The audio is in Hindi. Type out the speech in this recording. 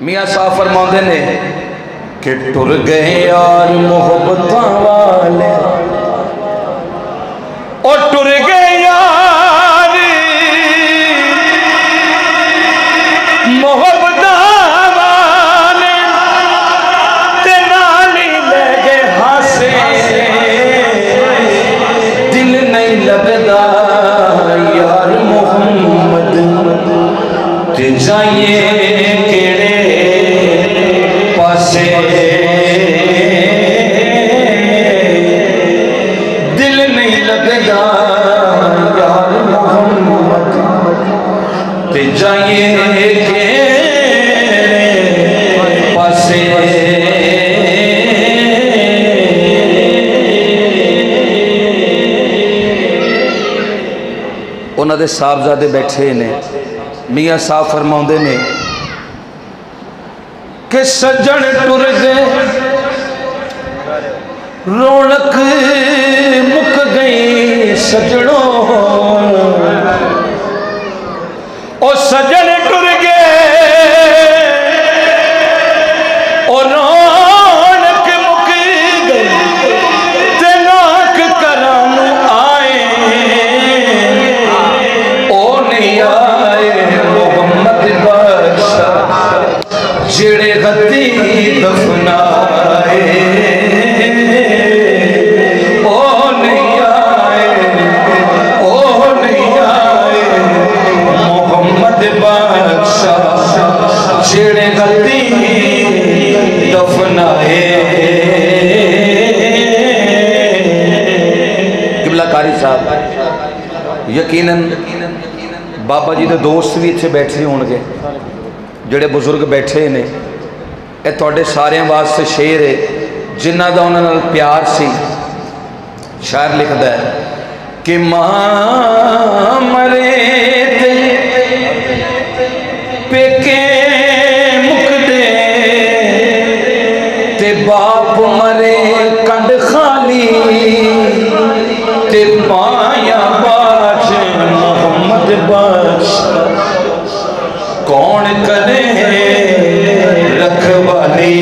मियाँ साहब फरमाते ने कि टुर गए यार मोहब्बत वाले, और टुर गए यार मोहब्बत वाले, ते नाली ले गए हासे, दिल नहीं लगदा यार मोहम्मद ते जाइए केड़े पासे, दिल नहीं लगदा यार मोहम्मद ते जाइए केड़े पासे। उन्होंने साहबजादे बैठे ने, मियाँ साहब फरमाते ने कि सज्जन टुर गए रौनक मुक गई सजनों, और सज्जन टुर गए और रौनक मुक गई, ते नाक करानू आए ओ नहीं आए मोहम्मद बादशाह जेड़े गद्दी दफनाए, ओ नहीं आए मोहम्मद बादशाह जेड़े गद्दी दफनाए। किबला कारी साहब यकीनन बाबा जी के दोस्त भी इत्थे बैठे होंगे, जेड़े बुजुर्ग बैठे ने, ये तुहाडे सारिਆਂ वास्ते शेर है जिन्हां दा उन्हां नाल प्यार सी। शायर लिखदा है कि मां मरे ते पेके मुकदे, ते बाप मरे कंड खाली, ते पाया बाज मोहम्मद बादशाह कौन करे रखवाली।